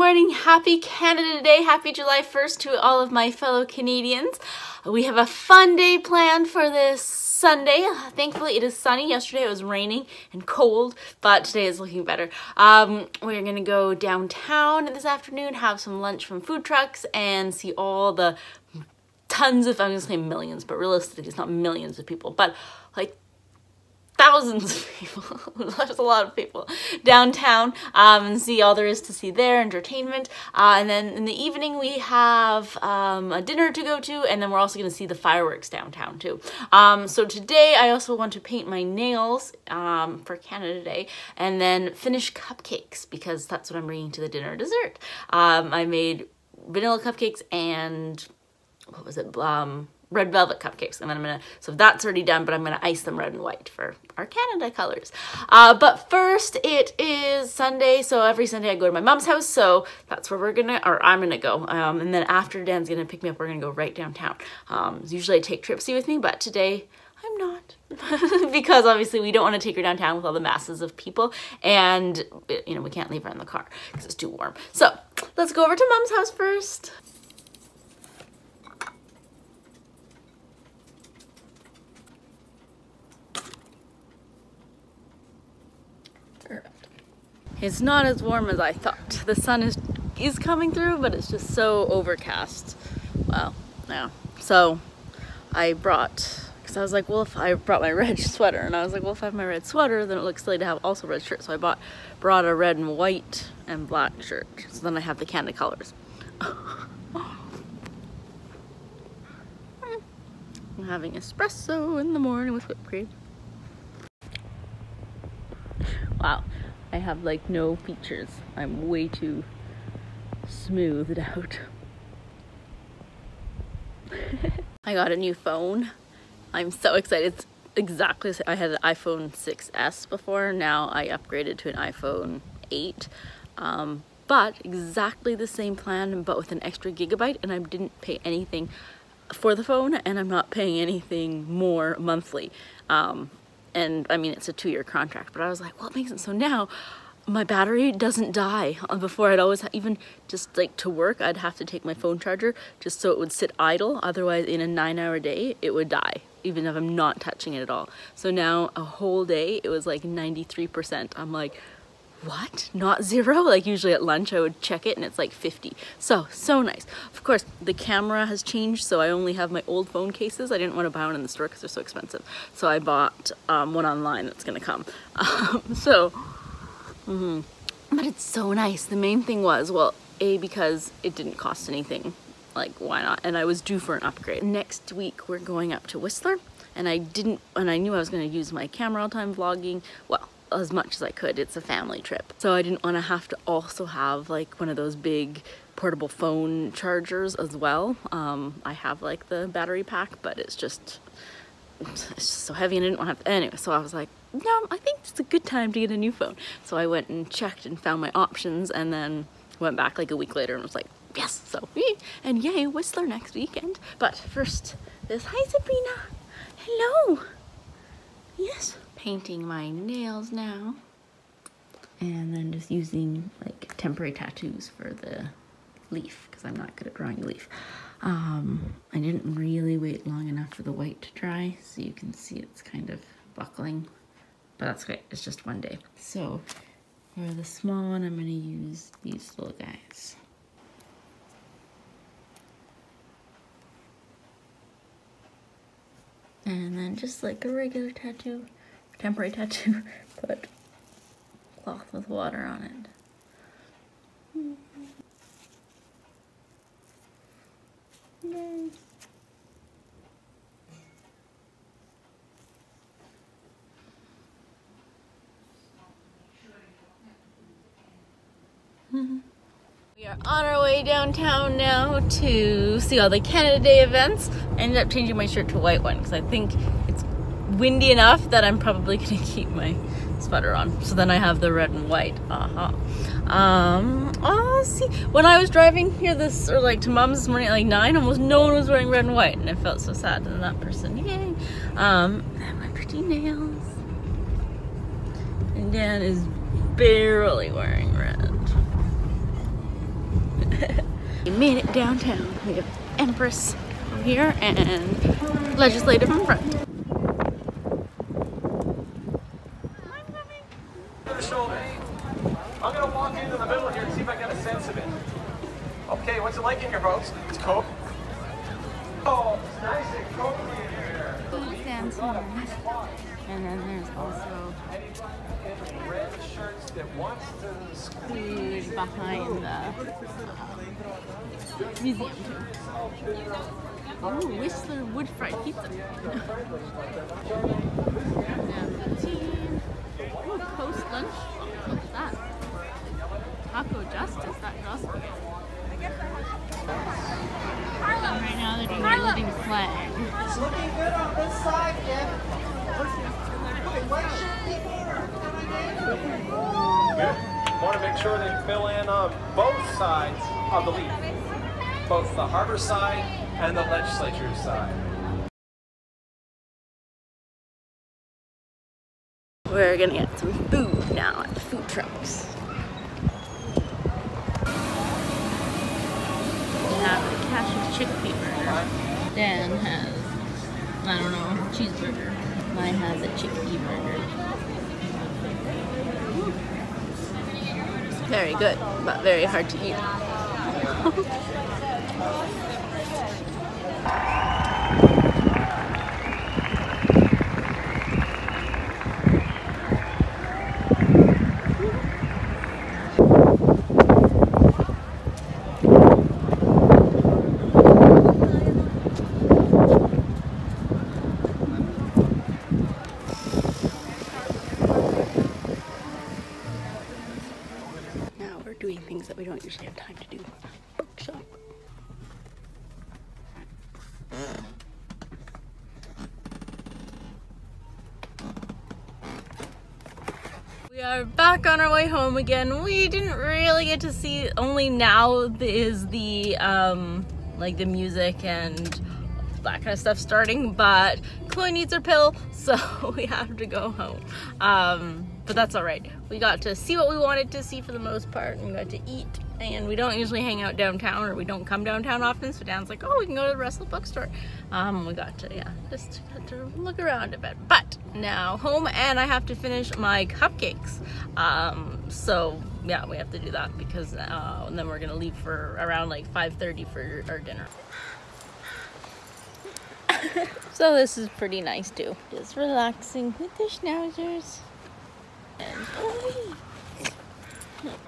morning. Happy Canada Day. Happy July 1st to all of my fellow Canadians. We have a fun day planned for this Sunday. Thankfully, it is sunny. Yesterday it was raining and cold, but today is looking better. We're gonna go downtown this afternoon, have some lunch from food trucks, and see all the tons of, I'm gonna say millions, but realistically it's not millions of people, but like thousands of people, there's a lot of people downtown, and see all there is to see there, entertainment, and then in the evening we have a dinner to go to, and then we're also going to see the fireworks downtown too. So today I also want to paint my nails for Canada Day, and then finish cupcakes, because that's what I'm bringing to the dinner dessert. I made vanilla cupcakes and, what was it, red velvet cupcakes, and then I'm gonna, so that's already done, but I'm gonna ice them red and white for our Canada colors. But first, it is Sunday, so every Sunday I go to my mom's house, so that's where we're gonna, or I'm gonna go, and then after Dan's gonna pick me up, we're gonna go right downtown. Usually I take Tripsy with me, but today I'm not, because obviously we don't want to take her downtown with all the masses of people, and you know, we can't leave her in the car because it's too warm. So let's go over to mom's house first. It's not as warm as I thought. The sun is coming through, but it's just so overcast. Well, yeah. So I brought, because I was like, well, if I brought my red sweater, and I was like, well, if I have my red sweater, then it looks silly to have also a red shirt. So I brought a red and white and black shirt. So then I have the Canada colors. I'm having espresso in the morning with whipped cream. Wow. I have like no features. I'm way too smoothed out. I got a new phone. I'm so excited. It's exactly, I had an iPhone 6S before. Now I upgraded to an iPhone 8. But exactly the same plan, but with an extra gigabyte, and I didn't pay anything for the phone, and I'm not paying anything more monthly. And I mean, it's a 2-year contract, but I was like, well, it makes it so now my battery doesn't die. Before I'd always, even just like to work, I'd have to take my phone charger just so it would sit idle. Otherwise, in a 9-hour day, it would die, even if I'm not touching it at all. So now a whole day, it was like 93%. I'm like, what? Not zero? Like usually at lunch I would check it and it's like 50. So nice. Of course, the camera has changed, so I only have my old phone cases. I didn't want to buy one in the store because they're so expensive. So I bought one online that's gonna come. But it's so nice. The main thing was, well, because it didn't cost anything, like why not? And I was due for an upgrade. Next week we're going up to Whistler, and I knew I was gonna use my camera all the time vlogging. Well, as much as I could. It's a family trip, so I didn't want to have to also have like one of those big portable phone chargers as well. I have like the battery pack, but it's just so heavy and I didn't want to have to, anyway, so I was like, no, I think it's a good time to get a new phone. So I went and checked and found my options, and then went back like a week later and was like, yes, so and yay, Whistler next weekend. But first, hi Sabrina, hello, yes. Painting my nails now, and then just using like temporary tattoos for the leaf, because I'm not good at drawing a leaf. I didn't really wait long enough for the white to dry, so you can see it's kind of buckling, but that's great, it's just one day. So for the small one, I'm going to use these little guys. And then just like a regular tattoo, temporary tattoo, put cloth with water on it. Yay. We are on our way downtown now to see all the Canada Day events. I ended up changing my shirt to a white one because I think it's windy enough that I'm probably gonna keep my sweater on. So then I have the red and white. See, when I was driving here to mom's this morning at like 9, almost no one was wearing red and white, and I felt so sad to that person. Yay! And my pretty nails. And Dan is barely wearing red. We made it downtown. We have Empress over here and Legislative in front. I'm gonna walk into the middle here and see if I get a sense of it. Okay, what's it like in your boats? It's cold. Oh, it's nice and cozy in here. And then there's also red shirts that wants to squeeze behind the museum too. Oh, Whistler wood fried pizza. And poutine. Oh, post lunch. What is that? Taco Justice. That just good. Right now they're doing a living flag. It's looking good on this side, yeah. Good. Want to make sure they fill in on both sides of the leaf. Both the harbor side and the legislature side. We're gonna get some food now at the food trucks. We have the cashew chickpea burger. Dan has, I don't know, cheeseburger. Mine has a chickpea burger. Very good, but very hard to eat. Doing things that we don't usually have time to do. Bookshop. We are back on our way home again. We didn't really get to see, only now is the like the music and that kind of stuff starting, but Chloe needs her pill, so we have to go home. But that's all right. We got to see what we wanted to see for the most part, and we got to eat. And we don't usually hang out downtown, or we don't come downtown often, so Dan's like, oh, we can go to the Russell bookstore. We got to, yeah, just got to look around a bit. But now home, and I have to finish my cupcakes. So yeah, we have to do that because and then we're gonna leave for around like 5:30 for our dinner. So this is pretty nice too. Just relaxing with the schnauzers.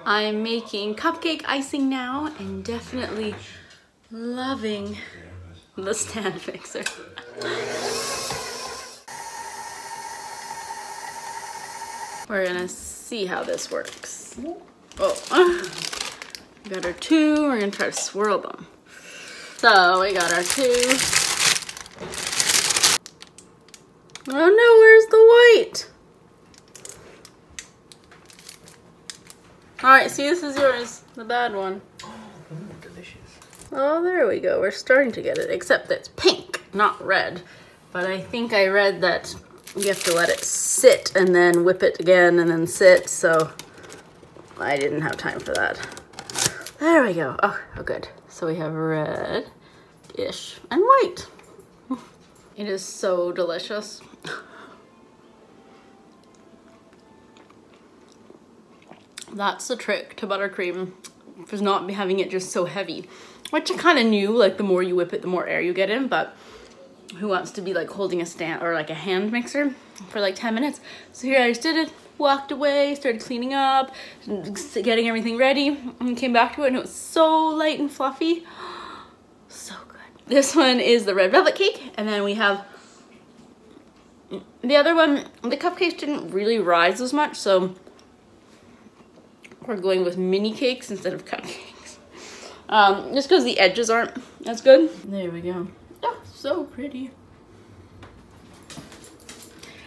I'm making cupcake icing now and definitely loving the stand mixer. We're gonna see how this works. Oh, we got our two, we're gonna try to swirl them. So we got our two. Oh no, where's the white? All right, see, this is yours, the bad one. Oh, delicious. Oh, there we go. We're starting to get it, except it's pink, not red. But I think I read that you have to let it sit and then whip it again and then sit, so I didn't have time for that. There we go. Oh, good. So we have red-ish and white. It is so delicious. That's the trick to buttercream, is not having it just so heavy, which I kind of knew, like the more you whip it, the more air you get in, but who wants to be like holding a stand or like a hand mixer for like 10 minutes? So here I just did it, walked away, started cleaning up, getting everything ready, and came back to it and it was so light and fluffy. So good. This one is the red velvet cake, and then we have the other one. The cupcakes didn't really rise as much, so we're going with mini cakes instead of cupcakes. Just because the edges aren't as good. There we go. Oh, so pretty.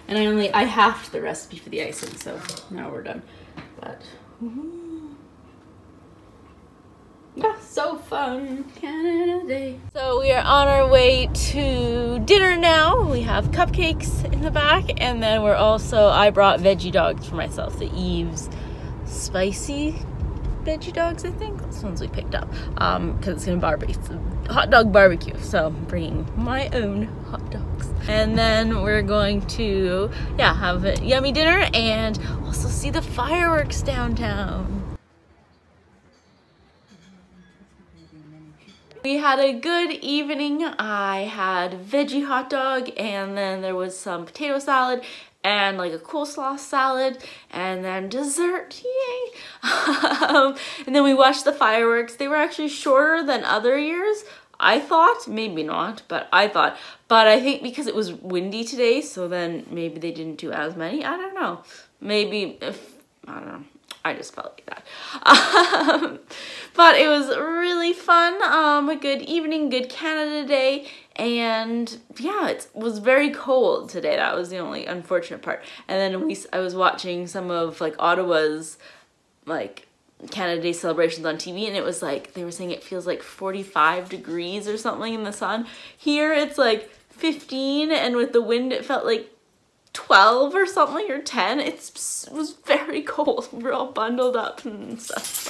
And I halved the recipe for the icing, so now we're done. But yeah, so fun. Canada Day. So we are on our way to dinner now. We have cupcakes in the back, and then we're also, I brought veggie dogs for myself, the Eve's spicy veggie dogs, I think. Those ones we picked up because it's gonna barbecue. It's a hot dog barbecue, so I'm bringing my own hot dogs. And then we're going to, yeah, have a yummy dinner and also see the fireworks downtown. We had a good evening. I had veggie hot dog, and then there was some potato salad and like a coleslaw salad, and then dessert, yay! And then we watched the fireworks. They were actually shorter than other years. I thought, maybe not, but I thought. But I think because it was windy today, so then maybe they didn't do as many. I don't know. Maybe if, I don't know. I just felt like that. But it was really fun, a good evening, good Canada Day, and yeah, it was very cold today. That was the only unfortunate part. And then I was watching some of like Ottawa's like Canada Day celebrations on TV, and it was like, they were saying it feels like 45 degrees or something in the sun. Here it's like 15, and with the wind it felt like 12 or something, or 10. It was very cold. We were all bundled up and stuff.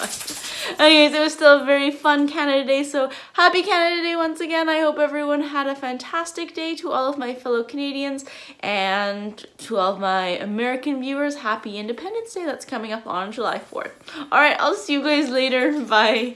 But anyways, it was still a very fun Canada Day. So happy Canada Day once again. I hope everyone had a fantastic day. To all of my fellow Canadians and to all of my American viewers, happy Independence Day. That's coming up on July 4th. All right, I'll see you guys later. Bye.